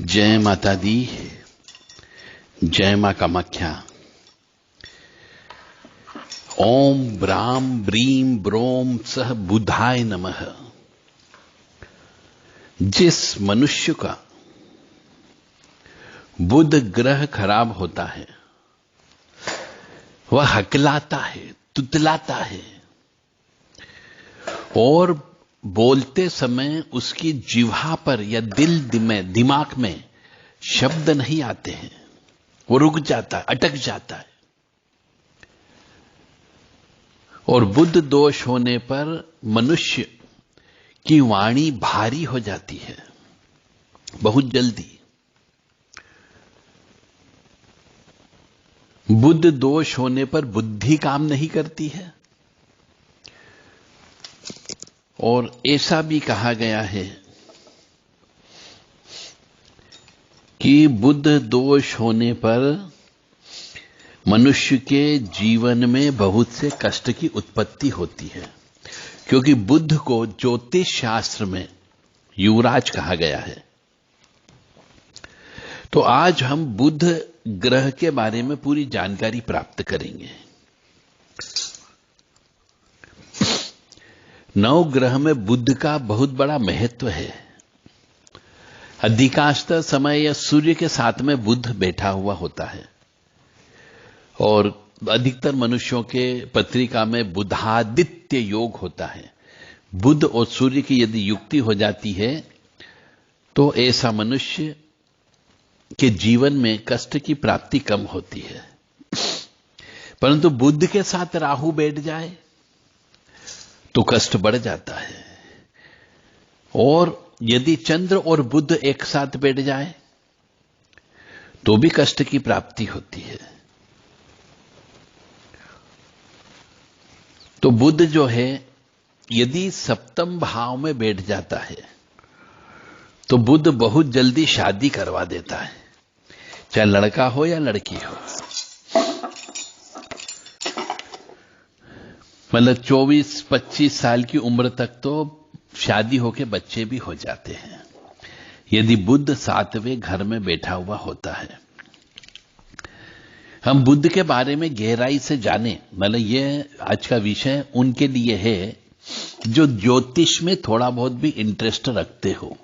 जय माता दी, जय मां कामाख्या। ओम ब्राम ब्रीम ब्रोम सह बुधाय नमः। जिस मनुष्य का बुध ग्रह खराब होता है वह हकलाता है, तुतलाता है और बोलते समय उसकी जिह्वा पर या दिमाग में शब्द नहीं आते हैं, वो रुक जाता है, अटक जाता है। और बुध दोष होने पर मनुष्य की वाणी भारी हो जाती है बहुत जल्दी। बुध दोष होने पर बुद्धि काम नहीं करती है। और ऐसा भी कहा गया है कि बुध दोष होने पर मनुष्य के जीवन में बहुत से कष्ट की उत्पत्ति होती है, क्योंकि बुध को ज्योतिष शास्त्र में युवराज कहा गया है। तो आज हम बुध ग्रह के बारे में पूरी जानकारी प्राप्त करेंगे। नौ ग्रह में बुध का बहुत बड़ा महत्व है। अधिकांशतः समय यह सूर्य के साथ में बुध बैठा हुआ होता है और अधिकतर मनुष्यों के पत्रिका में बुधादित्य योग होता है। बुध और सूर्य की यदि युक्ति हो जाती है तो ऐसा मनुष्य के जीवन में कष्ट की प्राप्ति कम होती है। परंतु बुध के साथ राहु बैठ जाए तो कष्ट बढ़ जाता है। और यदि चंद्र और बुध एक साथ बैठ जाए तो भी कष्ट की प्राप्ति होती है। तो बुध जो है यदि सप्तम भाव में बैठ जाता है तो बुध बहुत जल्दी शादी करवा देता है, चाहे लड़का हो या लड़की हो। मतलब 24-25 साल की उम्र तक तो शादी होके बच्चे भी हो जाते हैं यदि बुध 7वें घर में बैठा हुआ होता है। हम बुध के बारे में गहराई से जाने, मतलब ये आज का विषय उनके लिए है जो ज्योतिष में थोड़ा बहुत भी इंटरेस्ट रखते हो,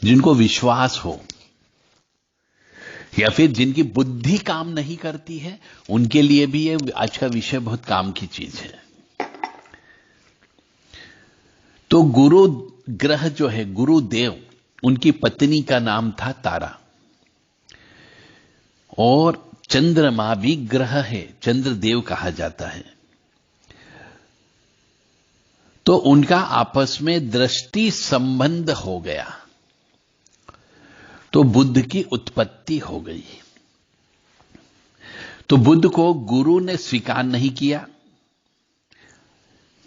जिनको विश्वास हो, या फिर जिनकी बुद्धि काम नहीं करती है, उनके लिए भी ये आज का विषय बहुत काम की चीज है। तो गुरु ग्रह जो है, गुरुदेव, उनकी पत्नी का नाम था तारा। और चंद्रमा भी ग्रह है, चंद्रदेव कहा जाता है। तो उनका आपस में दृष्टि संबंध हो गया तो बुध की उत्पत्ति हो गई। तो बुध को गुरु ने स्वीकार नहीं किया।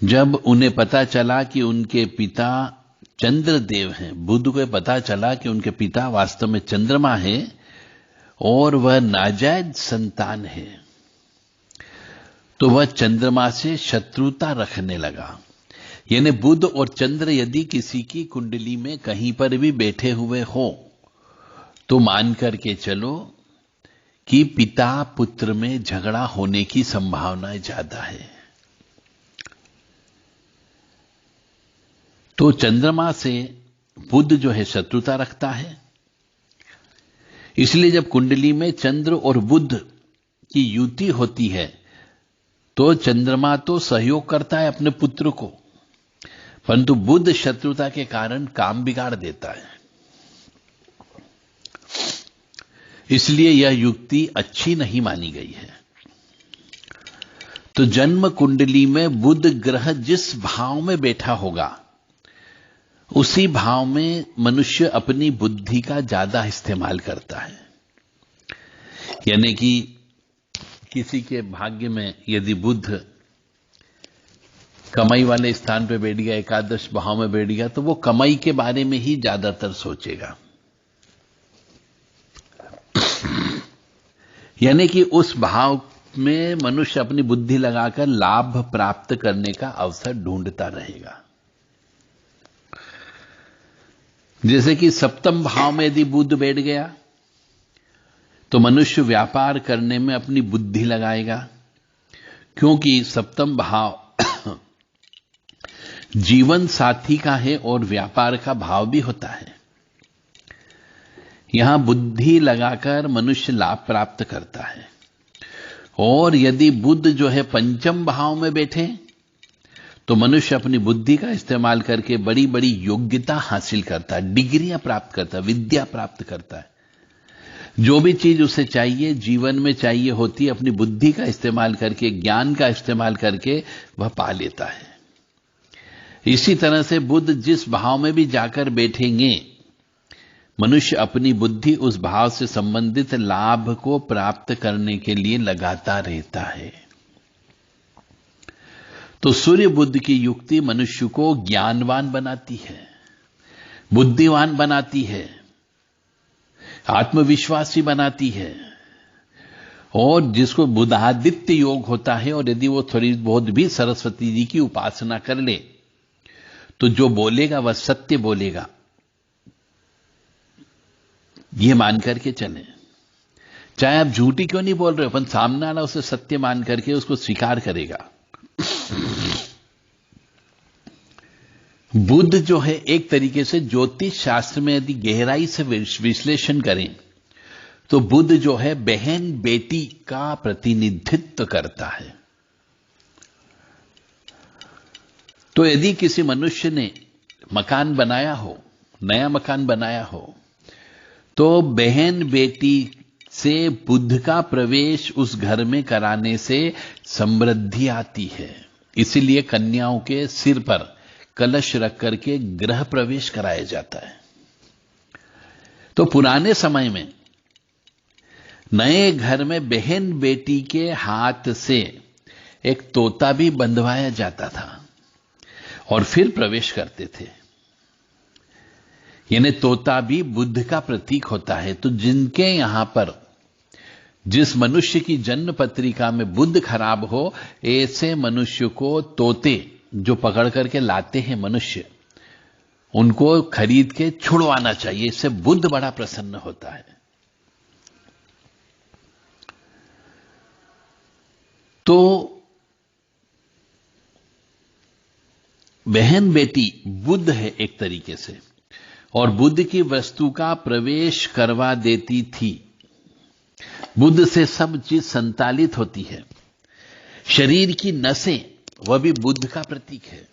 जब उन्हें पता चला कि उनके पिता चंद्रदेव हैं, बुध को पता चला कि उनके पिता वास्तव में चंद्रमा है और वह नाजायज संतान है, तो वह चंद्रमा से शत्रुता रखने लगा। यानी बुध और चंद्र यदि किसी की कुंडली में कहीं पर भी बैठे हुए हो तो मान करके चलो कि पिता पुत्र में झगड़ा होने की संभावना ज्यादा है। तो चंद्रमा से बुध जो है शत्रुता रखता है। इसलिए जब कुंडली में चंद्र और बुध की युति होती है तो चंद्रमा तो सहयोग करता है अपने पुत्र को, परंतु बुध शत्रुता के कारण काम बिगाड़ देता है। इसलिए यह युक्ति अच्छी नहीं मानी गई है। तो जन्म कुंडली में बुध ग्रह जिस भाव में बैठा होगा उसी भाव में मनुष्य अपनी बुद्धि का ज्यादा इस्तेमाल करता है। यानी कि किसी के भाग्य में यदि बुध कमाई वाले स्थान पे बैठ गया, एकादश भाव में बैठ गया, तो वो कमाई के बारे में ही ज्यादातर सोचेगा। यानी कि उस भाव में मनुष्य अपनी बुद्धि लगाकर लाभ प्राप्त करने का अवसर ढूंढता रहेगा। जैसे कि सप्तम भाव में यदि बुध बैठ गया तो मनुष्य व्यापार करने में अपनी बुद्धि लगाएगा, क्योंकि सप्तम भाव जीवन साथी का है और व्यापार का भाव भी होता है। यहां बुद्धि लगाकर मनुष्य लाभ प्राप्त करता है। और यदि बुध जो है पंचम भाव में बैठे तो मनुष्य अपनी बुद्धि का इस्तेमाल करके बड़ी बड़ी योग्यता हासिल करता है, डिग्रियां प्राप्त करता है, विद्या प्राप्त करता है। जो भी चीज उसे चाहिए, जीवन में चाहिए होती है, अपनी बुद्धि का इस्तेमाल करके, ज्ञान का इस्तेमाल करके वह पा लेता है। इसी तरह से बुध जिस भाव में भी जाकर बैठेंगे, मनुष्य अपनी बुद्धि उस भाव से संबंधित लाभ को प्राप्त करने के लिए लगाता रहता है। तो सूर्य बुध की युक्ति मनुष्य को ज्ञानवान बनाती है, बुद्धिवान बनाती है, आत्मविश्वासी बनाती है। और जिसको बुधादित्य योग होता है, और यदि वो थोड़ी बहुत भी सरस्वती जी की उपासना कर ले तो जो बोलेगा वह सत्य बोलेगा, ये मान करके चले। चाहे आप झूठी क्यों नहीं बोल रहे हो, अपन सामने वाला उसे सत्य मान करके उसको स्वीकार करेगा। बुध जो है एक तरीके से ज्योतिष शास्त्र में यदि गहराई से विश्लेषण करें तो बुध जो है बहन बेटी का प्रतिनिधित्व करता है। तो यदि किसी मनुष्य ने मकान बनाया हो, नया मकान बनाया हो, तो बहन बेटी से बुध का प्रवेश उस घर में कराने से समृद्धि आती है। इसीलिए कन्याओं के सिर पर कलश रख करके गृह प्रवेश कराया जाता है। तो पुराने समय में नए घर में बहन बेटी के हाथ से एक तोता भी बंधवाया जाता था और फिर प्रवेश करते थे। यानी तोता भी बुध का प्रतीक होता है। तो जिनके यहां पर, जिस मनुष्य की जन्म पत्रिका में बुध खराब हो, ऐसे मनुष्य को तोते जो पकड़ करके लाते हैं मनुष्य, उनको खरीद के छुड़वाना चाहिए। इससे बुध बड़ा प्रसन्न होता है। तो बहन बेटी बुध है एक तरीके से, और बुध की वस्तु का प्रवेश करवा देती थी। बुध से सब चीज संचालित होती है। शरीर की नसें, वह भी बुध का प्रतीक है।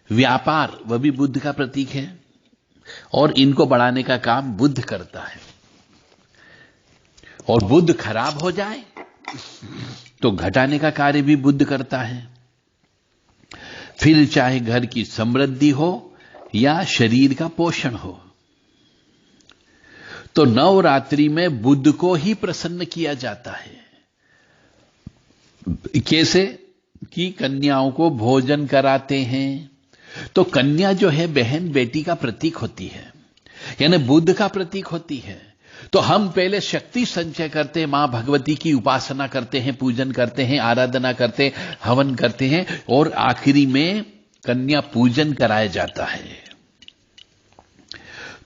व्यापार, वह भी बुध का प्रतीक है। और इनको बढ़ाने का काम बुध करता है। और बुध खराब हो जाए तो घटाने का कार्य भी बुध करता है। फिर चाहे घर की समृद्धि हो या शरीर का पोषण हो। तो नवरात्रि में बुध को ही प्रसन्न किया जाता है। कैसे कि कन्याओं को भोजन कराते हैं। तो कन्या जो है बहन बेटी का प्रतीक होती है, यानी बुध का प्रतीक होती है। तो हम पहले शक्ति संचय करते हैं, मां भगवती की उपासना करते हैं, पूजन करते हैं, आराधना करते हैं, हवन करते हैं, और आखिरी में कन्या पूजन कराया जाता है।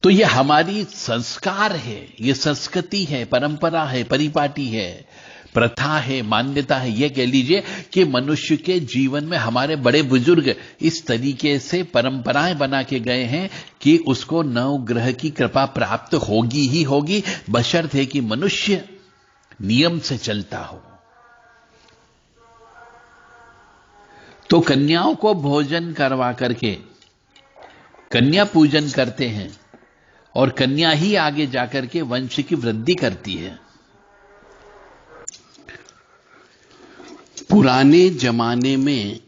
तो ये हमारी संस्कार है, ये संस्कृति है, परंपरा है, परिपाटी है, प्रथा है, मान्यता है। यह कह लीजिए कि मनुष्य के जीवन में हमारे बड़े बुजुर्ग इस तरीके से परंपराएं बना के गए हैं कि उसको नवग्रह की कृपा प्राप्त होगी ही होगी, बशर्ते कि मनुष्य नियम से चलता हो। तो कन्याओं को भोजन करवा करके कन्या पूजन करते हैं, और कन्या ही आगे जाकर के वंश की वृद्धि करती है। पुराने जमाने में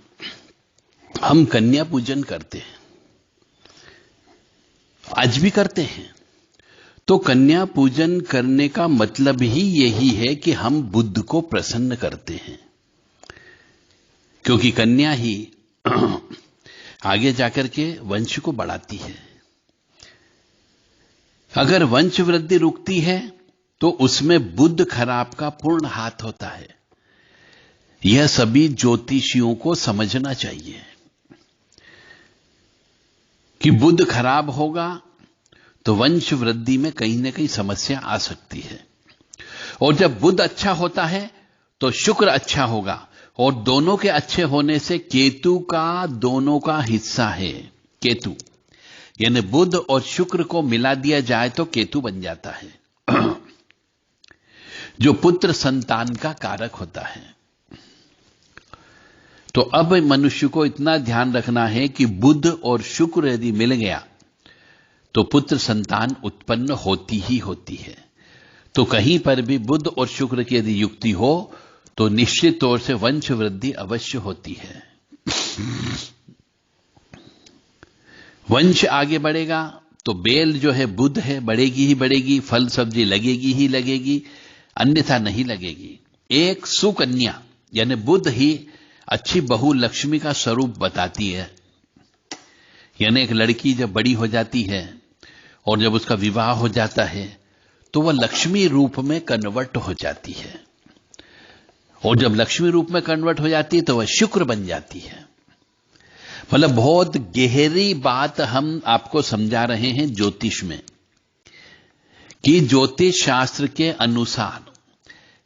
हम कन्या पूजन करते हैं, आज भी करते हैं। तो कन्या पूजन करने का मतलब ही यही है कि हम बुध को प्रसन्न करते हैं, क्योंकि कन्या ही आगे जाकर के वंश को बढ़ाती है। अगर वंश वृद्धि रुकती है तो उसमें बुध खराब का पूर्ण हाथ होता है। यह सभी ज्योतिषियों को समझना चाहिए कि बुध खराब होगा तो वंश वृद्धि में कहीं ना कहीं समस्या आ सकती है। और जब बुध अच्छा होता है तो शुक्र अच्छा होगा, और दोनों के अच्छे होने से केतु का दोनों का हिस्सा है। केतु यानी बुध और शुक्र को मिला दिया जाए तो केतु बन जाता है, जो पुत्र संतान का कारक होता है। तो अब मनुष्य को इतना ध्यान रखना है कि बुध और शुक्र यदि मिल गया तो पुत्र संतान उत्पन्न होती ही होती है। तो कहीं पर भी बुध और शुक्र की यदि युक्ति हो तो निश्चित तौर से वंश वृद्धि अवश्य होती है। वंश आगे बढ़ेगा तो बेल जो है बुध है, बढ़ेगी ही बढ़ेगी, फल सब्जी लगेगी ही लगेगी, अन्यथा नहीं लगेगी। एक सुकन्या यानी बुध ही अच्छी बहु लक्ष्मी का स्वरूप बताती है। यानी एक लड़की जब बड़ी हो जाती है और जब उसका विवाह हो जाता है तो वह लक्ष्मी रूप में कन्वर्ट हो जाती है, और जब लक्ष्मी रूप में कन्वर्ट हो जाती है तो वह शुक्र बन जाती है। मतलब बहुत गहरी बात हम आपको समझा रहे हैं ज्योतिष में, कि ज्योतिष शास्त्र के अनुसार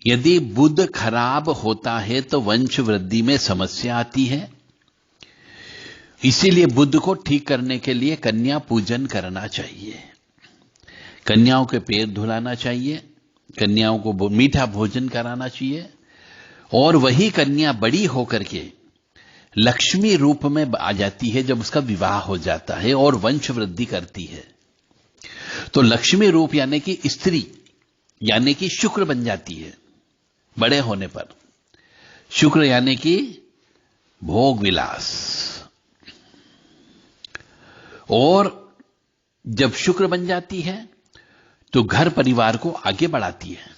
यदि बुध खराब होता है तो वंश वृद्धि में समस्या आती है। इसीलिए बुध को ठीक करने के लिए कन्या पूजन करना चाहिए, कन्याओं के पैर धुलाना चाहिए, कन्याओं को मीठा भोजन कराना चाहिए, और वही कन्या बड़ी होकर के लक्ष्मी रूप में आ जाती है जब उसका विवाह हो जाता है और वंश वृद्धि करती है। तो लक्ष्मी रूप यानी कि स्त्री यानी कि शुक्र बन जाती है बड़े होने पर। शुक्र यानी कि भोग विलास, और जब शुक्र बन जाती है तो घर परिवार को आगे बढ़ाती है।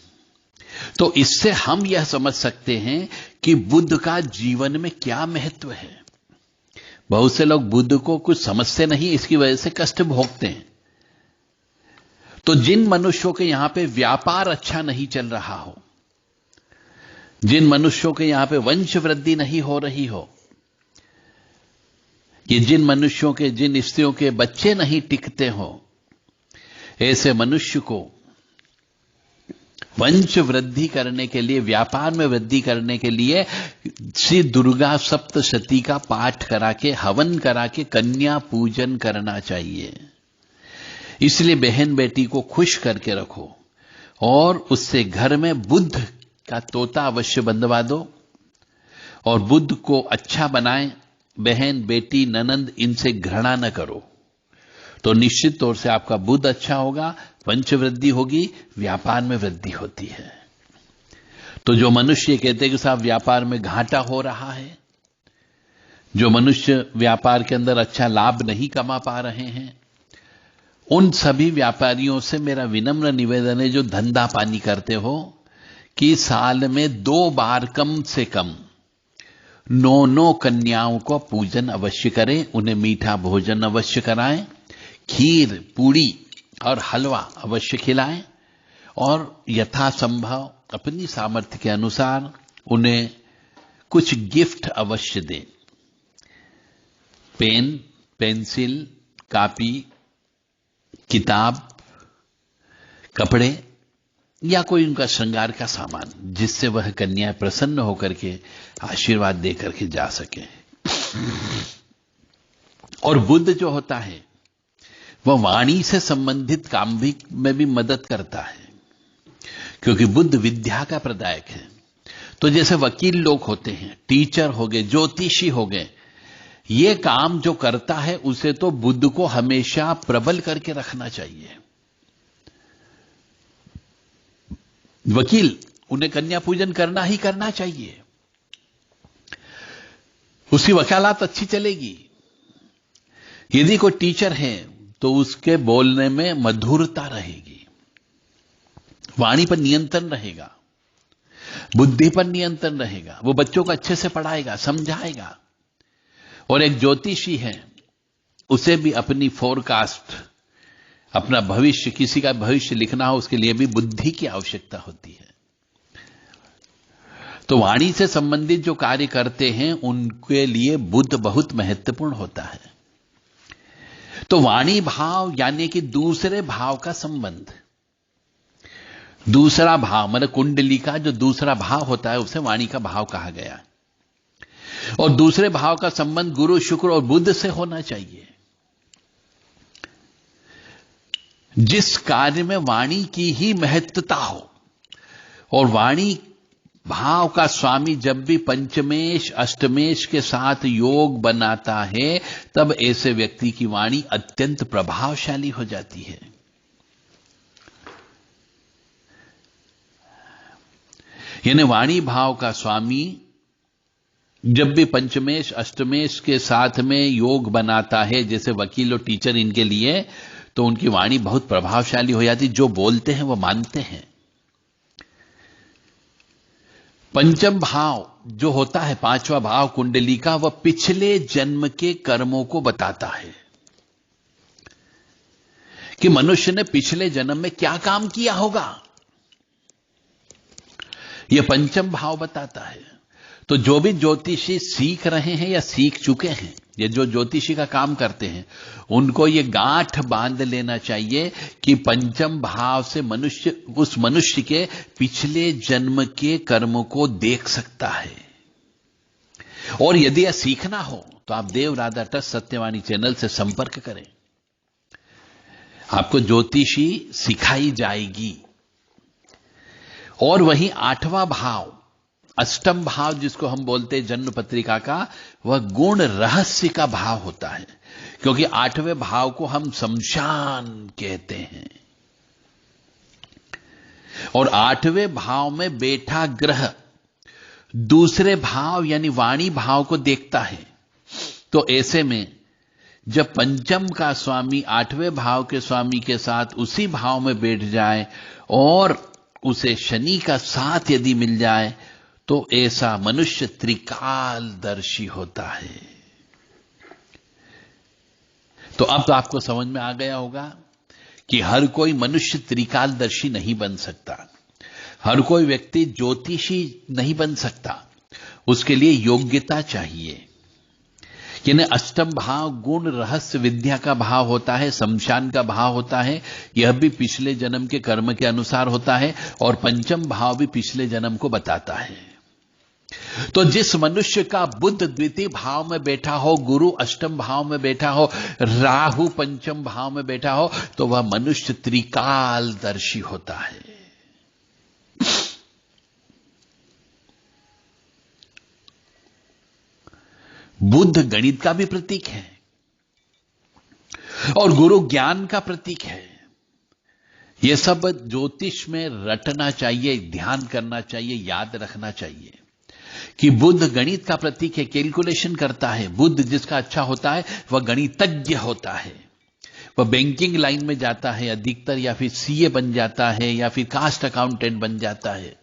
तो इससे हम यह समझ सकते हैं कि बुध का जीवन में क्या महत्व है। बहुत से लोग बुध को कुछ समझते नहीं, इसकी वजह से कष्ट भोगते हैं। तो जिन मनुष्यों के यहां पे व्यापार अच्छा नहीं चल रहा हो, जिन मनुष्यों के यहां पे वंश वृद्धि नहीं हो रही हो, ये जिन मनुष्यों के, जिन स्त्रियों के बच्चे नहीं टिकते हो, ऐसे मनुष्य को वंश वृद्धि करने के लिए, व्यापार में वृद्धि करने के लिए श्री दुर्गा सप्तशती का पाठ करा के, हवन करा के कन्या पूजन करना चाहिए। इसलिए बहन बेटी को खुश करके रखो और उससे घर में बुध का तोता अवश्य बंधवा दो, और बुध को अच्छा बनाए। बहन बेटी ननंद इनसे घृणा न करो, तो निश्चित तौर से आपका बुध अच्छा होगा, वंश वृद्धि होगी, व्यापार में वृद्धि होती है। तो जो मनुष्य कहते हैं कि साहब व्यापार में घाटा हो रहा है, जो मनुष्य व्यापार के अंदर अच्छा लाभ नहीं कमा पा रहे हैं, उन सभी व्यापारियों से मेरा विनम्र निवेदन है, जो धंधा पानी करते हो, कि साल में 2 बार कम से कम 9 कन्याओं को पूजन अवश्य करें, उन्हें मीठा भोजन अवश्य कराएं, खीर पूड़ी और हलवा अवश्य खिलाएं, और यथासंभव अपनी सामर्थ्य के अनुसार उन्हें कुछ गिफ्ट अवश्य दें। पेन, पेंसिल, कॉपी, किताब, कपड़े या कोई उनका श्रृंगार का सामान, जिससे वह कन्या प्रसन्न होकर के आशीर्वाद देकर के जा सके। और बुध जो होता है वह वाणी से संबंधित काम भी में भी मदद करता है, क्योंकि बुध विद्या का प्रदायक है। तो जैसे वकील लोग होते हैं, टीचर हो गए, ज्योतिषी हो गए, ये काम जो करता है उसे तो बुध को हमेशा प्रबल करके रखना चाहिए। वकील, उन्हें कन्या पूजन करना ही करना चाहिए, उसकी वकालत अच्छी चलेगी। यदि कोई टीचर है तो उसके बोलने में मधुरता रहेगी, वाणी पर नियंत्रण रहेगा, बुद्धि पर नियंत्रण रहेगा, वो बच्चों को अच्छे से पढ़ाएगा, समझाएगा। और एक ज्योतिषी है, उसे भी अपनी फोरकास्ट, अपना भविष्य, किसी का भविष्य लिखना हो, उसके लिए भी बुद्धि की आवश्यकता होती है। तो वाणी से संबंधित जो कार्य करते हैं उनके लिए बुध बहुत महत्वपूर्ण होता है। तो वाणी भाव यानी कि दूसरे भाव का संबंध, दूसरा भाव मतलब कुंडली का जो दूसरा भाव होता है उसे वाणी का भाव कहा गया। और दूसरे भाव का संबंध गुरु, शुक्र और बुध से होना चाहिए। जिस कार्य में वाणी की ही महत्वता हो, और वाणी भाव का स्वामी जब भी पंचमेश अष्टमेश के साथ योग बनाता है, तब ऐसे व्यक्ति की वाणी अत्यंत प्रभावशाली हो जाती है। यानी वाणी भाव का स्वामी जब भी पंचमेश अष्टमेश के साथ में योग बनाता है, जैसे वकील और टीचर इनके लिए, तो उनकी वाणी बहुत प्रभावशाली हो जाती। जो बोलते हैं वो मानते हैं। पंचम भाव जो होता है, पांचवा भाव कुंडली का, वह पिछले जन्म के कर्मों को बताता है कि मनुष्य ने पिछले जन्म में क्या काम किया होगा, यह पंचम भाव बताता है। तो जो भी ज्योतिषी सीख रहे हैं या सीख चुके हैं, ये जो ज्योतिषी का काम करते हैं, उनको ये गांठ बांध लेना चाहिए कि पंचम भाव से मनुष्य उस मनुष्य के पिछले जन्म के कर्मों को देख सकता है। और यदि यह सीखना हो तो आप देव राधा ट्रस्ट सत्यवाणी चैनल से संपर्क करें, आपको ज्योतिषी सिखाई जाएगी। और वहीं आठवां भाव, अष्टम भाव जिसको हम बोलते हैं जन्म पत्रिका का, वह गुण रहस्य का भाव होता है, क्योंकि आठवें भाव को हम शमशान कहते हैं। और आठवें भाव में बैठा ग्रह दूसरे भाव यानी वाणी भाव को देखता है। तो ऐसे में जब पंचम का स्वामी आठवें भाव के स्वामी के साथ उसी भाव में बैठ जाए और उसे शनि का साथ यदि मिल जाए, तो ऐसा मनुष्य त्रिकालदर्शी होता है। तो अब तो आपको समझ में आ गया होगा कि हर कोई मनुष्य त्रिकालदर्शी नहीं बन सकता, हर कोई व्यक्ति ज्योतिषी नहीं बन सकता, उसके लिए योग्यता चाहिए। यानी अष्टम भाव गुण रहस्य विद्या का भाव होता है, शमशान का भाव होता है, यह भी पिछले जन्म के कर्म के अनुसार होता है। और पंचम भाव भी पिछले जन्म को बताता है। तो जिस मनुष्य का बुध द्वितीय भाव में बैठा हो, गुरु अष्टम भाव में बैठा हो, राहु पंचम भाव में बैठा हो, तो वह मनुष्य त्रिकालदर्शी होता है। बुध गणित का भी प्रतीक है और गुरु ज्ञान का प्रतीक है। यह सब ज्योतिष में रटना चाहिए, ध्यान करना चाहिए, याद रखना चाहिए कि बुध गणित का प्रतीक है, कैलकुलेशन करता है। बुध जिसका अच्छा होता है वह गणितज्ञ होता है, वह बैंकिंग लाइन में जाता है अधिकतर, या फिर सीए बन जाता है, या फिर कास्ट अकाउंटेंट बन जाता है।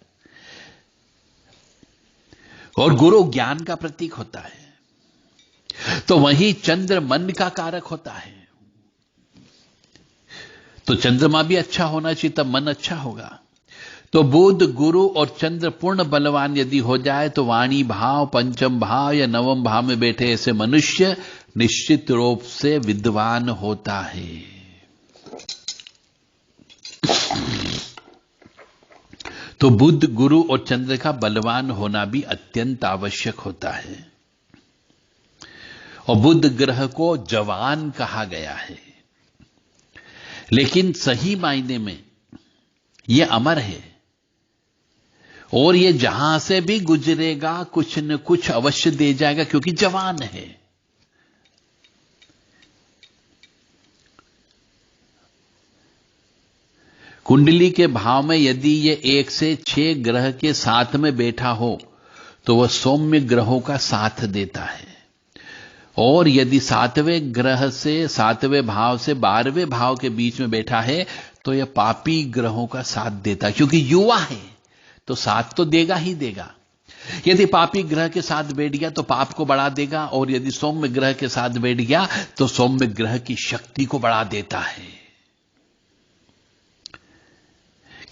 और गुरु ज्ञान का प्रतीक होता है। तो वहीं चंद्र मन का कारक होता है। तो चंद्रमा भी अच्छा होना चाहिए, तब मन अच्छा होगा। तो बुध गुरु और चंद्र पूर्ण बलवान यदि हो जाए, तो वाणी भाव पंचम भाव या नवम भाव में बैठे ऐसे मनुष्य निश्चित रूप से विद्वान होता है। तो बुध गुरु और चंद्र का बलवान होना भी अत्यंत आवश्यक होता है। और बुध ग्रह को जवान कहा गया है, लेकिन सही मायने में यह अमर है और यह जहां से भी गुजरेगा कुछ न कुछ अवश्य दे जाएगा, क्योंकि जवान है। कुंडली के भाव में यदि यह 1 से 6 ग्रह के साथ में बैठा हो, तो वह सौम्य ग्रहों का साथ देता है। और यदि 7वें ग्रह से 7वें भाव से 12वें भाव के बीच में बैठा है, तो यह पापी ग्रहों का साथ देता है, क्योंकि युवा है तो साथ तो देगा ही देगा। यदि पापी ग्रह के साथ बैठ गया तो पाप को बढ़ा देगा, और यदि सौम्य ग्रह के साथ बैठ गया तो सौम्य ग्रह की शक्ति को बढ़ा देता है।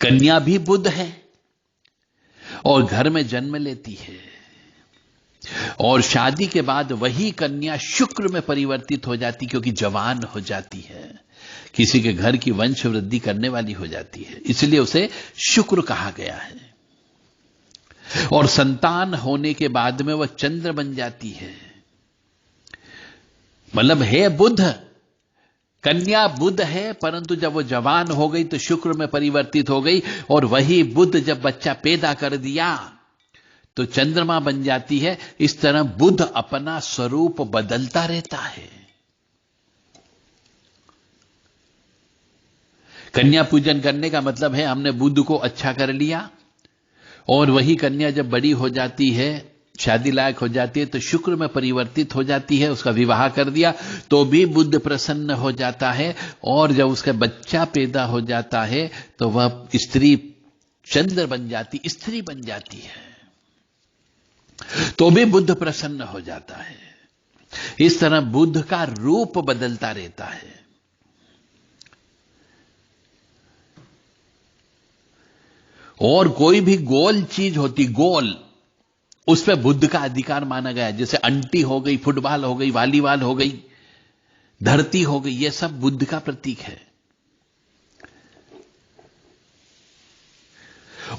कन्या भी बुध है और घर में जन्म लेती है। और शादी के बाद वही कन्या शुक्र में परिवर्तित हो जाती, क्योंकि जवान हो जाती है, किसी के घर की वंश वृद्धि करने वाली हो जाती है, इसलिए उसे शुक्र कहा गया है। और संतान होने के बाद में वह चंद्र बन जाती है, मतलब है बुध, कन्या बुध है, परंतु जब वो जवान हो गई तो शुक्र में परिवर्तित हो गई, और वही बुध जब बच्चा पैदा कर दिया तो चंद्रमा बन जाती है। इस तरह बुध अपना स्वरूप बदलता रहता है। कन्या पूजन करने का मतलब है हमने बुध को अच्छा कर लिया, और वही कन्या जब बड़ी हो जाती है, शादी लायक हो जाती है, तो शुक्र में परिवर्तित हो जाती है, उसका विवाह कर दिया तो भी बुध प्रसन्न हो जाता है, और जब उसका बच्चा पैदा हो जाता है तो वह स्त्री चंद्र बन जाती, स्त्री बन जाती है, तो भी बुध प्रसन्न हो जाता है। इस तरह बुध का रूप बदलता रहता है। और कोई भी गोल चीज होती, गोल, उस पर बुध का अधिकार माना गया, जैसे अंटी हो गई, फुटबॉल हो गई, वॉलीबॉल हो गई, धरती हो गई, यह सब बुध का प्रतीक है।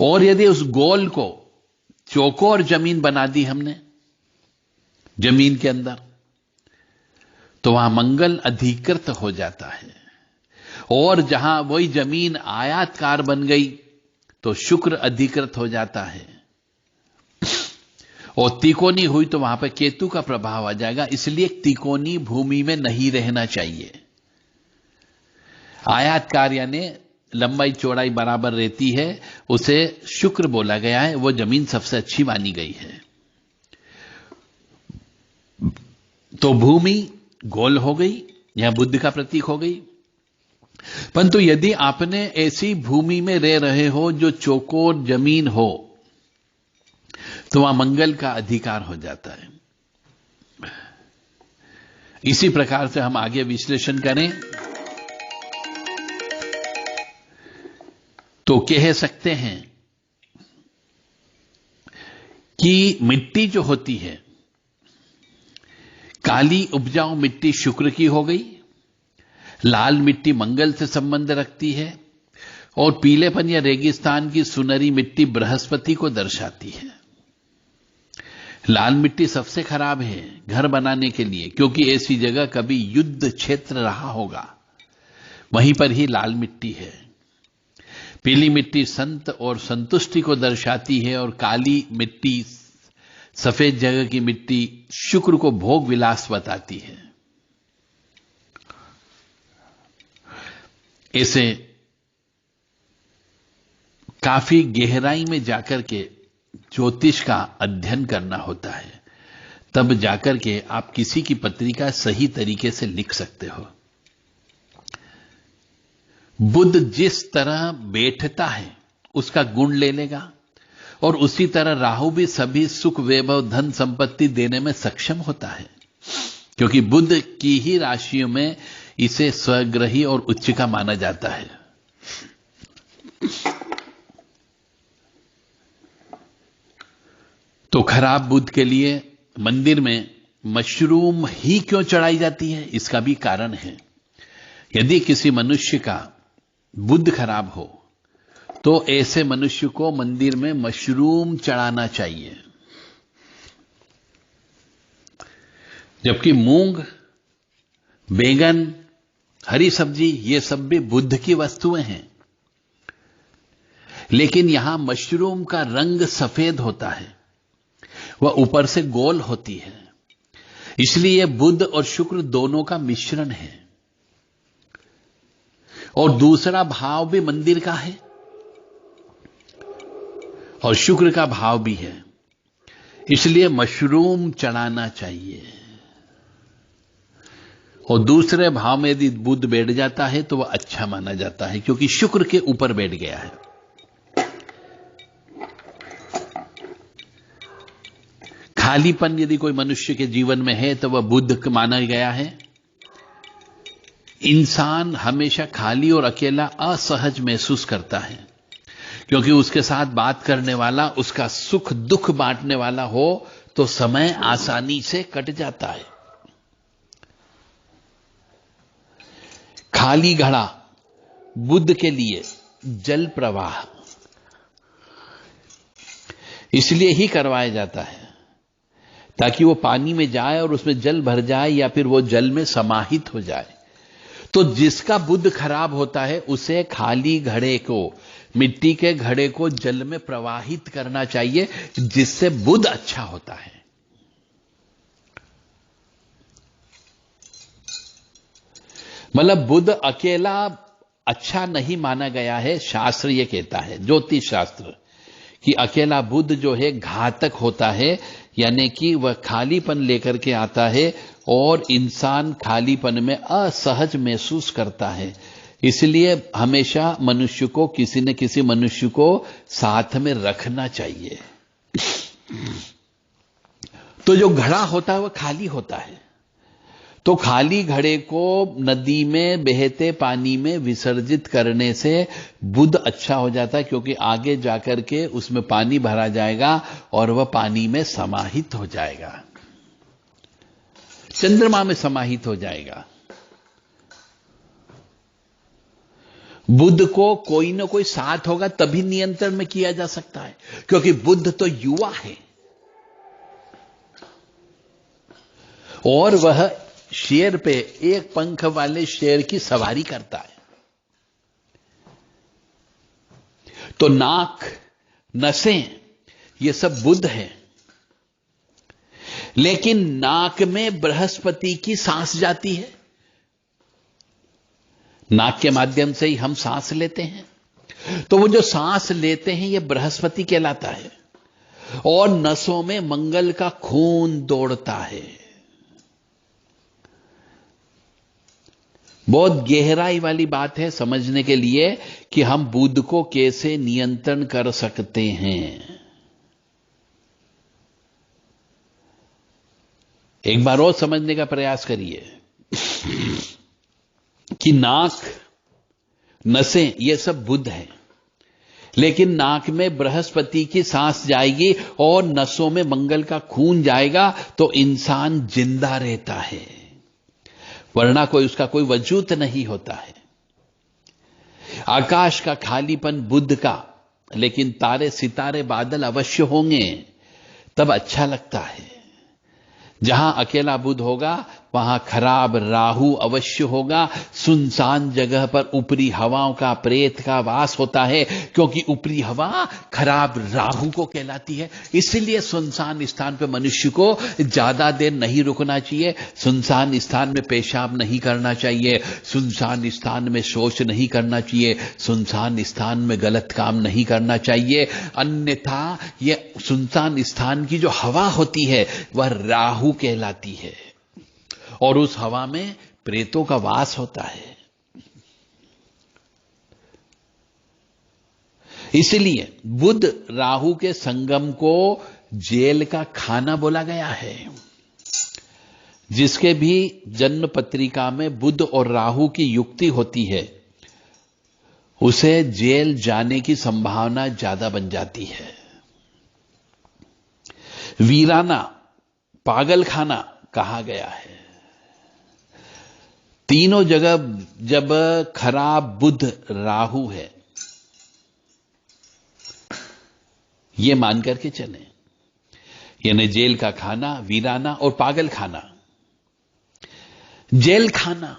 और यदि उस गोल को चौकोर जमीन बना दी हमने जमीन के अंदर, तो वहां मंगल अधिकृत हो जाता है। और जहां वही जमीन आयताकार बन गई तो शुक्र अधिकृत हो जाता है, और तिकोनी हुई तो वहां पर केतु का प्रभाव आ जाएगा। इसलिए तिकोनी भूमि में नहीं रहना चाहिए। आयताकार यानी लंबाई चौड़ाई बराबर रहती है, उसे शुक्र बोला गया है, वो जमीन सबसे अच्छी मानी गई है। तो भूमि गोल हो गई, यहां बुध का प्रतीक हो गई। परंतु यदि आपने ऐसी भूमि में रह रहे हो जो चौकोर जमीन हो, तो वहां मंगल का अधिकार हो जाता है। इसी प्रकार से हम आगे विश्लेषण करें तो कह सकते हैं कि मिट्टी जो होती है, काली उपजाऊ मिट्टी शुक्र की हो गई, लाल मिट्टी मंगल से संबंध रखती है, और पीलेपन या रेगिस्तान की सुनहरी मिट्टी बृहस्पति को दर्शाती है। लाल मिट्टी सबसे खराब है घर बनाने के लिए, क्योंकि ऐसी जगह कभी युद्ध क्षेत्र रहा होगा, वहीं पर ही लाल मिट्टी है। पीली मिट्टी संत और संतुष्टि को दर्शाती है, और काली मिट्टी, सफेद जगह की मिट्टी शुक्र को भोग विलास बताती है। इसे काफी गहराई में जाकर के ज्योतिष का अध्ययन करना होता है, तब जाकर के आप किसी की पत्रिका सही तरीके से लिख सकते हो। बुध जिस तरह बैठता है उसका गुण ले लेगा, और उसी तरह राहु भी सभी सुख वैभव धन संपत्ति देने में सक्षम होता है, क्योंकि बुध की ही राशियों में इसे स्वग्रही और उच्च का माना जाता है। तो खराब बुध के लिए मंदिर में मशरूम ही क्यों चढ़ाई जाती है, इसका भी कारण है। यदि किसी मनुष्य का बुध खराब हो तो ऐसे मनुष्य को मंदिर में मशरूम चढ़ाना चाहिए, जबकि मूंग, बैंगन, हरी सब्जी ये सब भी बुध की वस्तुएं हैं। लेकिन यहां मशरूम का रंग सफेद होता है, वह ऊपर से गोल होती है, इसलिए बुध और शुक्र दोनों का मिश्रण है। और दूसरा भाव भी मंदिर का है और शुक्र का भाव भी है, इसलिए मशरूम चढ़ाना चाहिए। और दूसरे भाव में यदि बुध बैठ जाता है तो वह अच्छा माना जाता है, क्योंकि शुक्र के ऊपर बैठ गया है। खालीपन यदि कोई मनुष्य के जीवन में है तो वह बुध माना गया है। इंसान हमेशा खाली और अकेला असहज महसूस करता है, क्योंकि उसके साथ बात करने वाला, उसका सुख दुख बांटने वाला हो तो समय आसानी से कट जाता है। खाली घड़ा बुद्ध के लिए जल प्रवाह इसलिए ही करवाया जाता है ताकि वो पानी में जाए और उसमें जल भर जाए या फिर वो जल में समाहित हो जाए। तो जिसका बुद्ध खराब होता है उसे खाली घड़े को, मिट्टी के घड़े को जल में प्रवाहित करना चाहिए, जिससे बुद्ध अच्छा होता है। मतलब बुद्ध अकेला अच्छा नहीं माना गया है। शास्त्र यह कहता है, ज्योतिष शास्त्र, कि अकेला बुद्ध जो है घातक होता है, यानी कि वह खालीपन लेकर के आता है और इंसान खालीपन में असहज महसूस करता है। इसलिए हमेशा मनुष्य को, किसी न किसी मनुष्य को साथ में रखना चाहिए। तो जो घड़ा होता है वह खाली होता है, तो खाली घड़े को नदी में बहते पानी में विसर्जित करने से बुद्ध अच्छा हो जाता है, क्योंकि आगे जाकर के उसमें पानी भरा जाएगा और वह पानी में समाहित हो जाएगा, चंद्रमा में समाहित हो जाएगा। बुद्ध को कोई ना कोई साथ होगा तभी नियंत्रण में किया जा सकता है, क्योंकि बुद्ध तो युवा है और वह शेर पे, एक पंख वाले शेर की सवारी करता है। तो नाक, नसें, ये सब बुद्ध है, लेकिन नाक में बृहस्पति की सांस जाती है। नाक के माध्यम से ही हम सांस लेते हैं, तो वो जो सांस लेते हैं ये बृहस्पति कहलाता है, और नसों में मंगल का खून दौड़ता है। बहुत गहराई वाली बात है समझने के लिए कि हम बुद्ध को कैसे नियंत्रण कर सकते हैं। एक बार और समझने का प्रयास करिए कि नाक, नसें, ये सब बुद्ध है, लेकिन नाक में बृहस्पति की सांस जाएगी और नसों में मंगल का खून जाएगा तो इंसान जिंदा रहता है, वरना उसका कोई वजूद नहीं होता है। आकाश का खालीपन बुद्ध का, लेकिन तारे सितारे बादल अवश्य होंगे, तब अच्छा लगता है। जहां अकेला बुद्ध होगा वहां खराब राहु अवश्य होगा। सुनसान जगह पर ऊपरी हवाओं का, प्रेत का वास होता है, क्योंकि ऊपरी हवा खराब राहु को कहलाती है। इसलिए सुनसान स्थान पर मनुष्य को ज्यादा देर नहीं रुकना चाहिए, सुनसान स्थान में पेशाब नहीं करना चाहिए, सुनसान स्थान में शौच नहीं करना चाहिए, सुनसान स्थान में गलत काम नहीं करना चाहिए। अन्यथा यह सुनसान स्थान की जो हवा होती है वह राहु कहलाती है और उस हवा में प्रेतों का वास होता है। इसलिए बुध राहु के संगम को जेल का खाना बोला गया है। जिसके भी जन्म पत्रिका में बुध और राहु की युक्ति होती है उसे जेल जाने की संभावना ज्यादा बन जाती है। वीराना, पागलखाना कहा गया है। तीनों जगह जब खराब बुध राहु है, ये मान करके चले, यानी जेल का खाना, वीराना और पागल खाना। जेल खाना,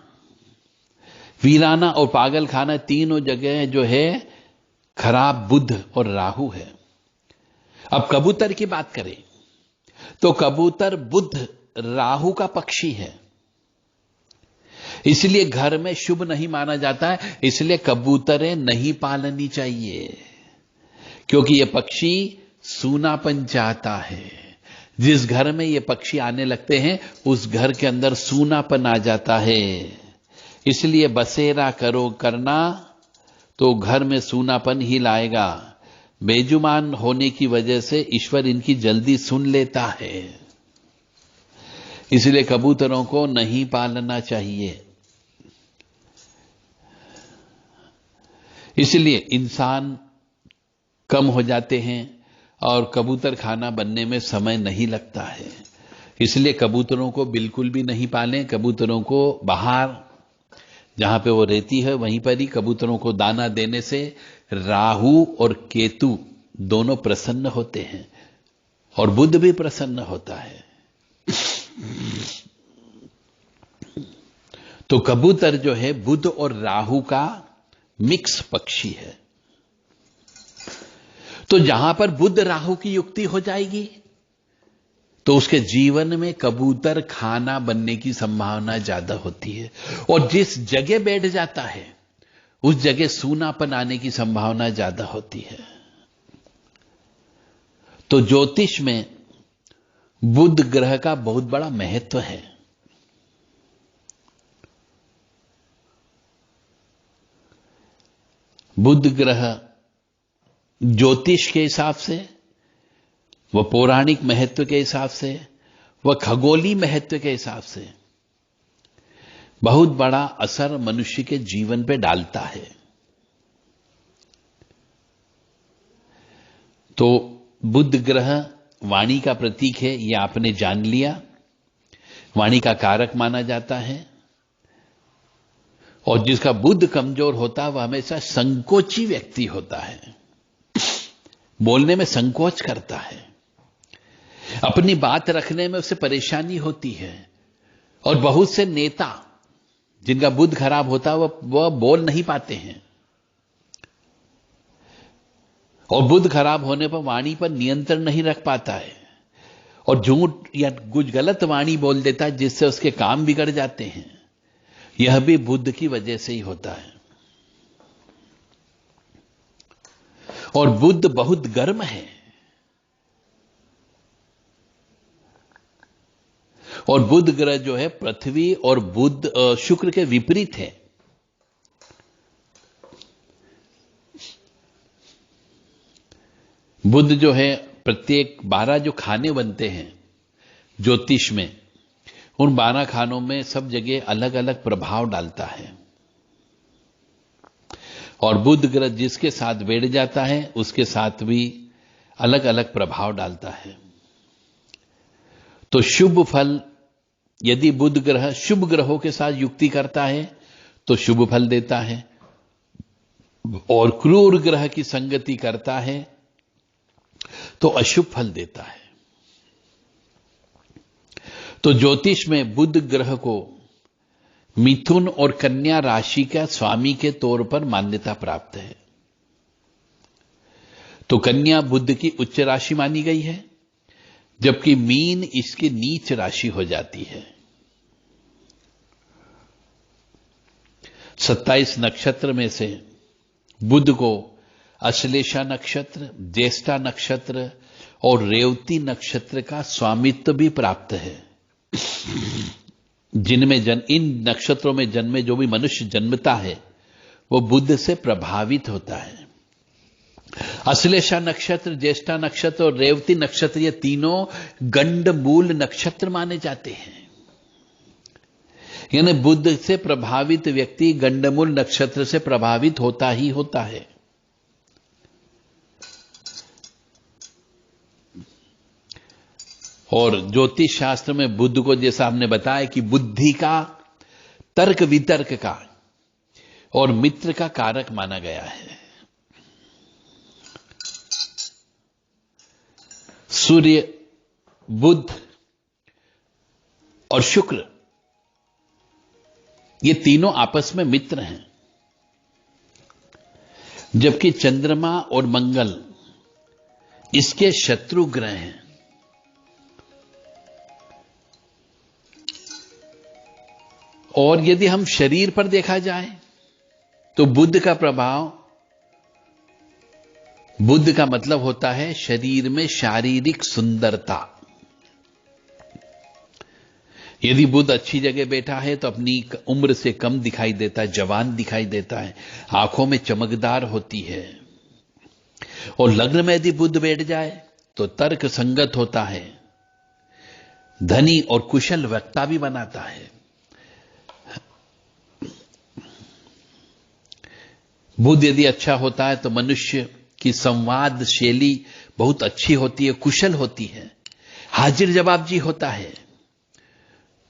वीराना और पागल खाना तीनों जगह जो है खराब बुध और राहु है। अब कबूतर की बात करें तो कबूतर बुध राहु का पक्षी है, इसलिए घर में शुभ नहीं माना जाता है। इसलिए कबूतरें नहीं पालनी चाहिए, क्योंकि यह पक्षी सूनापन चाहता है। जिस घर में ये पक्षी आने लगते हैं उस घर के अंदर सूनापन आ जाता है। इसलिए बसेरा करना तो घर में सूनापन ही लाएगा। बेजुबान होने की वजह से ईश्वर इनकी जल्दी सुन लेता है, इसलिए कबूतरों को नहीं पालना चाहिए। इसलिए इंसान कम हो जाते हैं और कबूतर खाना बनने में समय नहीं लगता है, इसलिए कबूतरों को बिल्कुल भी नहीं पालें। कबूतरों को बाहर जहां पे वो रहती है वहीं पर ही कबूतरों को दाना देने से राहु और केतु दोनों प्रसन्न होते हैं और बुध भी प्रसन्न होता है। तो कबूतर जो है बुध और राहु का मिक्स पक्षी है। तो जहां पर बुध राहु की युक्ति हो जाएगी तो उसके जीवन में कबूतर खाना बनने की संभावना ज्यादा होती है, और जिस जगह बैठ जाता है उस जगह सूनापन आने की संभावना ज्यादा होती है। तो ज्योतिष में बुध ग्रह का बहुत बड़ा महत्व है। बुध ग्रह ज्योतिष के हिसाब से, वह पौराणिक महत्व के हिसाब से, वह खगोली महत्व के हिसाब से बहुत बड़ा असर मनुष्य के जीवन पे डालता है। तो बुध ग्रह वाणी का प्रतीक है, यह आपने जान लिया। वाणी का कारक माना जाता है, और जिसका बुध कमजोर होता है वह हमेशा संकोची व्यक्ति होता है, बोलने में संकोच करता है, अपनी बात रखने में उसे परेशानी होती है। और बहुत से नेता जिनका बुध खराब होता है वह बोल नहीं पाते हैं, और बुध खराब होने पर वाणी पर नियंत्रण नहीं रख पाता है, और झूठ या कुछ गलत वाणी बोल देता है जिससे उसके काम बिगड़ जाते हैं। यह भी बुध की वजह से ही होता है। और बुध बहुत गर्म है, और बुध ग्रह जो है पृथ्वी और बुध शुक्र के विपरीत है। बुध जो है प्रत्येक 12 जो खाने बनते हैं ज्योतिष में, उन 12 खानों में सब जगह अलग अलग प्रभाव डालता है, और बुध ग्रह जिसके साथ बैठ जाता है उसके साथ भी अलग अलग प्रभाव डालता है। तो शुभ फल, यदि बुध ग्रह शुभ ग्रहों के साथ युक्ति करता है तो शुभ फल देता है, और क्रूर ग्रह की संगति करता है तो अशुभ फल देता है। तो ज्योतिष में बुध ग्रह को मिथुन और कन्या राशि का स्वामी के तौर पर मान्यता प्राप्त है। तो कन्या बुध की उच्च राशि मानी गई है, जबकि मीन इसकी नीच राशि हो जाती है। 27 नक्षत्र में से बुध को अश्लेषा नक्षत्र, ज्येष्ठा नक्षत्र और रेवती नक्षत्र का स्वामित्व भी प्राप्त है। जिनमें इन नक्षत्रों में जन्मे जो भी मनुष्य जन्मता है वो बुध से प्रभावित होता है। अश्लेषा नक्षत्र, ज्येष्ठा नक्षत्र और रेवती नक्षत्र, ये तीनों गंडमूल नक्षत्र माने जाते हैं। यानी बुध से प्रभावित व्यक्ति गंडमूल नक्षत्र से प्रभावित होता ही होता है। और ज्योतिष शास्त्र में बुध को, जैसा हमने बताया कि बुद्धि का, तर्क वितर्क का और मित्र का कारक माना गया है। सूर्य, बुध और शुक्र ये तीनों आपस में मित्र हैं, जबकि चंद्रमा और मंगल इसके शत्रु ग्रह हैं। और यदि हम शरीर पर देखा जाए तो बुध का प्रभाव, बुध का मतलब होता है शरीर में शारीरिक सुंदरता। यदि बुध अच्छी जगह बैठा है तो अपनी उम्र से कम दिखाई देता है, जवान दिखाई देता है, आंखों में चमकदार होती है। और लग्न में यदि बुध बैठ जाए तो तर्क संगत होता है, धनी और कुशल वक्ता भी बनाता है। बुध यदि अच्छा होता है तो मनुष्य की संवाद शैली बहुत अच्छी होती है, कुशल होती है, हाजिर जवाब जी होता है,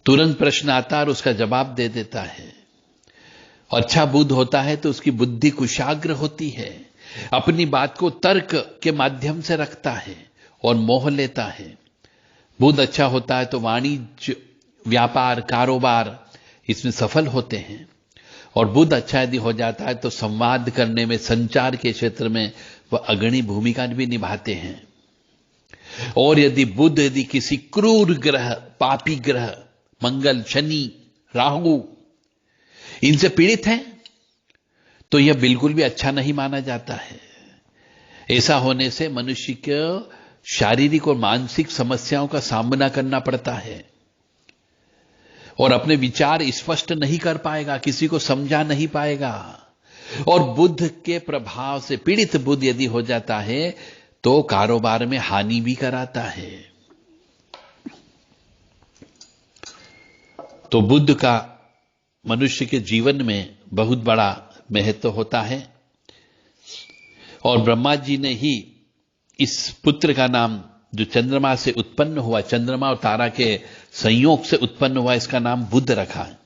तुरंत प्रश्न आता और उसका जवाब दे देता है। अच्छा बुद्ध होता है तो उसकी बुद्धि कुशाग्र होती है, अपनी बात को तर्क के माध्यम से रखता है और मोह लेता है। बुद्ध अच्छा होता है तो वाणिज्य, व्यापार, कारोबार इसमें सफल होते हैं। और बुद्ध अच्छा यदि हो जाता है तो संवाद करने में, संचार के क्षेत्र में वह अग्रणी भूमिका भी निभाते हैं। और यदि बुद्ध यदि किसी क्रूर ग्रह, पापी ग्रह, मंगल, शनि, राहु इनसे पीड़ित हैं तो यह बिल्कुल भी अच्छा नहीं माना जाता है। ऐसा होने से मनुष्य को शारीरिक और मानसिक समस्याओं का सामना करना पड़ता है और अपने विचार स्पष्ट नहीं कर पाएगा, किसी को समझा नहीं पाएगा। और बुद्ध के प्रभाव से पीड़ित बुद्ध यदि हो जाता है तो कारोबार में हानि भी कराता है। तो बुद्ध का मनुष्य के जीवन में बहुत बड़ा महत्व होता है। और ब्रह्मा जी ने ही इस पुत्र का नाम जो चंद्रमा से उत्पन्न हुआ, चंद्रमा और तारा के संयोग से उत्पन्न हुआ, इसका नाम बुद्ध रखा है।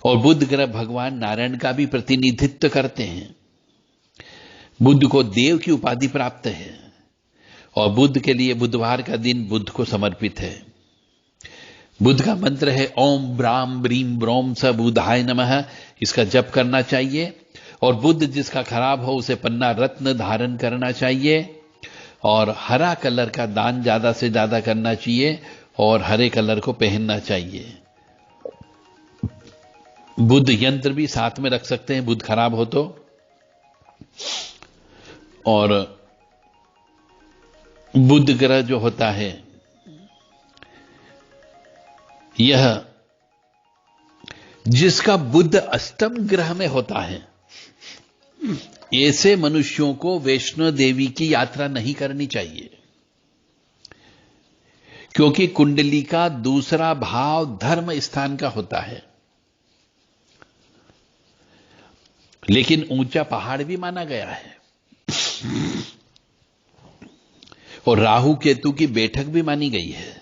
और बुद्ध ग्रह भगवान नारायण का भी प्रतिनिधित्व करते हैं। बुद्ध को देव की उपाधि प्राप्त है और बुद्ध के लिए बुधवार का दिन बुद्ध को समर्पित है। बुद्ध का मंत्र है ओम ब्राम ब्रीम ब्रोम स बुधाय नमः। इसका जप करना चाहिए। और बुद्ध जिसका खराब हो उसे पन्ना रत्न धारण करना चाहिए और हरा कलर का दान ज्यादा से ज्यादा करना चाहिए और हरे कलर को पहनना चाहिए। बुद्ध यंत्र भी साथ में रख सकते हैं बुद्ध खराब हो तो। और बुद्ध ग्रह जो होता है यह जिसका बुद्ध अष्टम ग्रह में होता है, ऐसे मनुष्यों को वैष्णो देवी की यात्रा नहीं करनी चाहिए, क्योंकि कुंडली का दूसरा भाव धर्म स्थान का होता है। लेकिन ऊंचा पहाड़ भी माना गया है और राहु केतु की बैठक भी मानी गई है।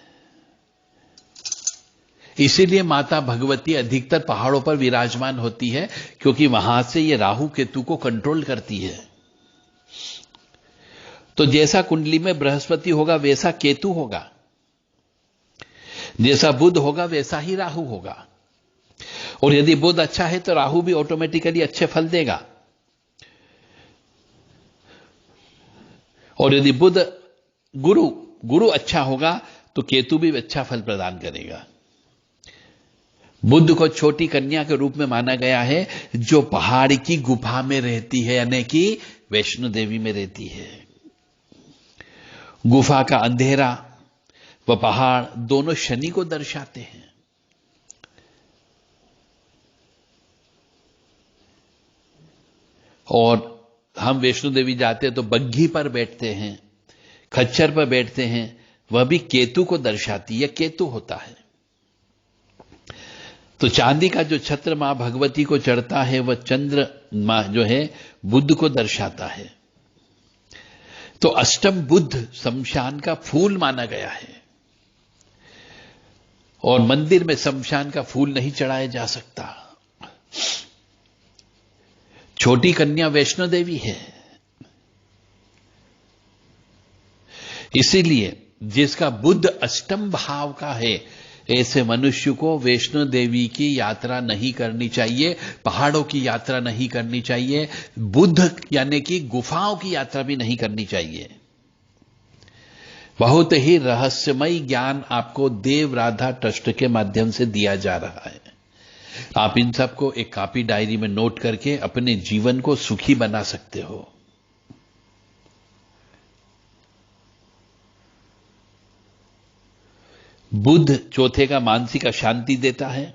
इसीलिए माता भगवती अधिकतर पहाड़ों पर विराजमान होती है, क्योंकि वहां से ये राहु केतु को कंट्रोल करती है। तो जैसा कुंडली में बृहस्पति होगा वैसा केतु होगा, जैसा बुध होगा वैसा ही राहु होगा। और यदि बुध अच्छा है तो राहु भी ऑटोमेटिकली अच्छे फल देगा। और यदि बुध गुरु अच्छा होगा तो केतु भी अच्छा फल प्रदान करेगा। बुद्ध को छोटी कन्या के रूप में माना गया है जो पहाड़ की गुफा में रहती है, यानी कि वैष्णो देवी में रहती है। गुफा का अंधेरा व पहाड़ दोनों शनि को दर्शाते हैं। और हम वैष्णो देवी जाते हैं तो बग्घी पर बैठते हैं, खच्चर पर बैठते हैं, वह भी केतु को दर्शाती है, केतु होता है। तो चांदी का जो छत्र मां भगवती को चढ़ता है वह चंद्र मां जो है बुद्ध को दर्शाता है। तो अष्टम बुद्ध शमशान का फूल माना गया है और मंदिर में शमशान का फूल नहीं चढ़ाया जा सकता। छोटी कन्या वैष्णो देवी है, इसीलिए जिसका बुद्ध अष्टम भाव का है ऐसे मनुष्य को वैष्णो देवी की यात्रा नहीं करनी चाहिए, पहाड़ों की यात्रा नहीं करनी चाहिए, बुद्ध यानी कि गुफाओं की यात्रा भी नहीं करनी चाहिए। बहुत ही रहस्यमय ज्ञान आपको देव राधा ट्रस्ट के माध्यम से दिया जा रहा है। आप इन सबको एक कॉपी डायरी में नोट करके अपने जीवन को सुखी बना सकते हो। बुद्ध चौथे का मानसिक अशांति देता है।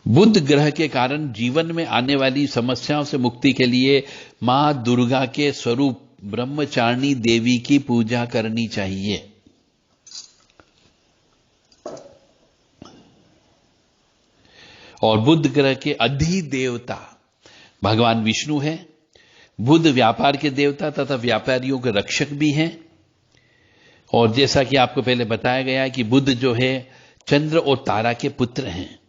बुध ग्रह के कारण जीवन में आने वाली समस्याओं से मुक्ति के लिए मां दुर्गा के स्वरूप ब्रह्मचारिणी देवी की पूजा करनी चाहिए। और बुध ग्रह के अधिदेवता भगवान विष्णु हैं। बुध व्यापार के देवता तथा व्यापारियों के रक्षक भी हैं। और जैसा कि आपको पहले बताया गया है कि बुध जो है चंद्र और तारा के पुत्र हैं।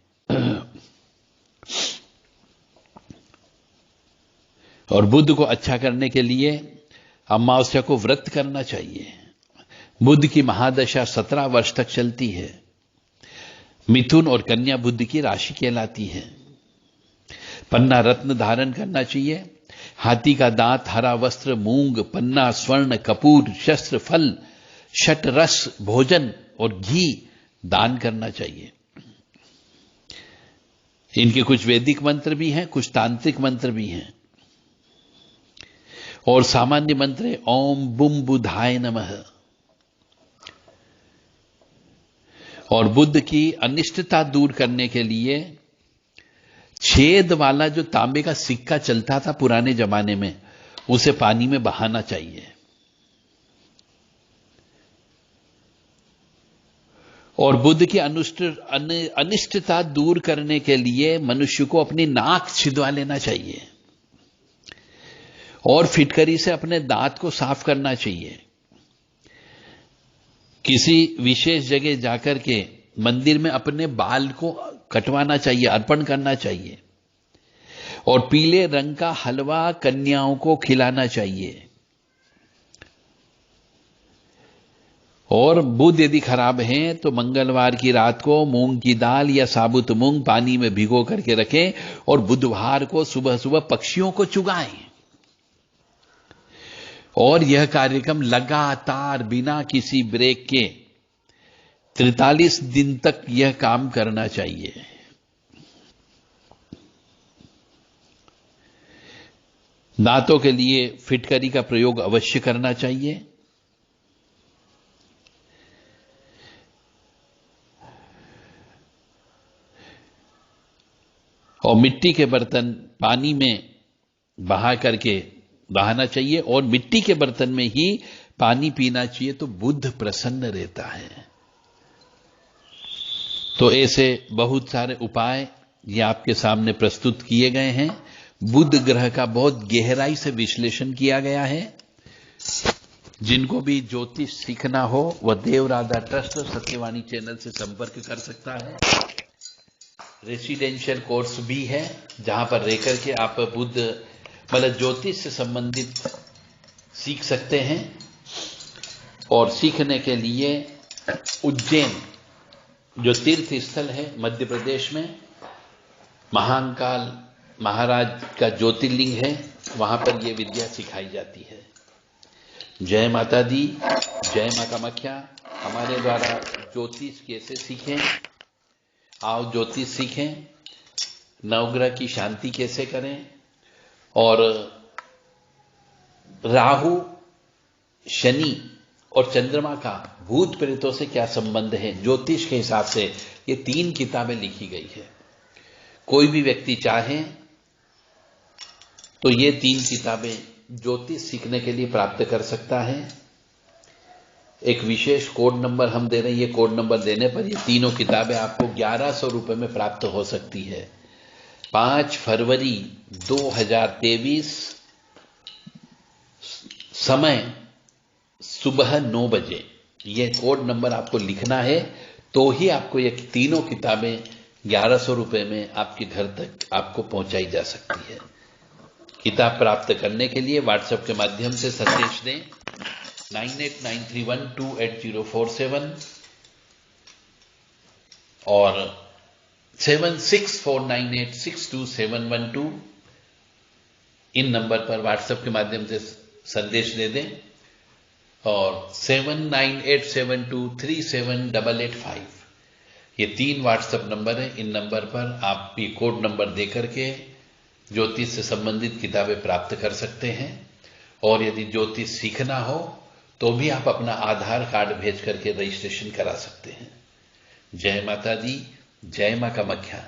और बुध को अच्छा करने के लिए अमावस्या को व्रत करना चाहिए। बुध की महादशा 17 वर्ष तक चलती है। मिथुन और कन्या बुध की राशि कहलाती है। पन्ना रत्न धारण करना चाहिए। हाथी का दांत, हरा वस्त्र, मूंग, पन्ना, स्वर्ण, कपूर, शस्त्र, फल, शट रस, भोजन और घी दान करना चाहिए। इनके कुछ वैदिक मंत्र भी हैं, कुछ तांत्रिक मंत्र भी हैं। और सामान्य मंत्र है ओम बुम बुधाय नमः। और बुध की अनिष्टता दूर करने के लिए छेद वाला जो तांबे का सिक्का चलता था पुराने जमाने में, उसे पानी में बहाना चाहिए। और बुध की अनिष्टता दूर करने के लिए मनुष्य को अपनी नाक छिदवा लेना चाहिए और फिटकरी से अपने दांत को साफ करना चाहिए। किसी विशेष जगह जाकर के मंदिर में अपने बाल को कटवाना चाहिए, अर्पण करना चाहिए। और पीले रंग का हलवा कन्याओं को खिलाना चाहिए। और बुध यदि खराब है तो मंगलवार की रात को मूंग की दाल या साबुत मूंग पानी में भिगो करके रखें और बुधवार को सुबह सुबह पक्षियों को चुगाएं। और यह कार्यक्रम लगातार बिना किसी ब्रेक के 43 दिन तक यह काम करना चाहिए। दांतों के लिए फिटकरी का प्रयोग अवश्य करना चाहिए। और मिट्टी के बर्तन पानी में बहाना चाहिए और मिट्टी के बर्तन में ही पानी पीना चाहिए, तो बुध प्रसन्न रहता है। तो ऐसे बहुत सारे उपाय ये आपके सामने प्रस्तुत किए गए हैं। बुध ग्रह का बहुत गहराई से विश्लेषण किया गया है। जिनको भी ज्योतिष सीखना हो वह देव राधा ट्रस्ट सत्यवाणी चैनल से संपर्क कर सकता है। रेसिडेंशियल कोर्स भी है जहां पर रह करके आप बुध मतलब ज्योतिष से संबंधित सीख सकते हैं। और सीखने के लिए उज्जैन जो तीर्थ स्थल है मध्य प्रदेश में, महाकाल महाराज का ज्योतिर्लिंग है, वहां पर यह विद्या सिखाई जाती है। जय माता दी, जय मां कामाख्या। हमारे द्वारा ज्योतिष कैसे सीखें, आओ ज्योतिष सीखें। नवग्रह की शांति कैसे करें और राहु, शनि और चंद्रमा का भूत प्रेतों से क्या संबंध है ज्योतिष के हिसाब से, ये 3 किताबें लिखी गई है। कोई भी व्यक्ति चाहे तो ये 3 किताबें ज्योतिष सीखने के लिए प्राप्त कर सकता है। एक विशेष कोड नंबर हम दे रहे हैं। ये कोड नंबर देने पर ये तीनों किताबें आपको 1100 रुपए में प्राप्त हो सकती है। 5 फरवरी 2023 समय सुबह 9 बजे ये कोड नंबर आपको लिखना है, तो ही आपको ये तीनों किताबें 1100 रुपए में आपके घर तक आपको पहुंचाई जा सकती है। किताब प्राप्त करने के लिए व्हाट्सएप के माध्यम से संदेश दें 9893128047 और 7649862712 इन नंबर पर व्हाट्सएप के माध्यम से संदेश दे दें। और 7987237885 ये 3 व्हाट्सएप नंबर है। इन नंबर पर आप ये कोड नंबर दे करके ज्योतिष से संबंधित किताबें प्राप्त कर सकते हैं। और यदि ज्योतिष सीखना हो तो भी आप अपना आधार कार्ड भेज करके रजिस्ट्रेशन करा सकते हैं। जय माता दी, जय मां कामाख्या।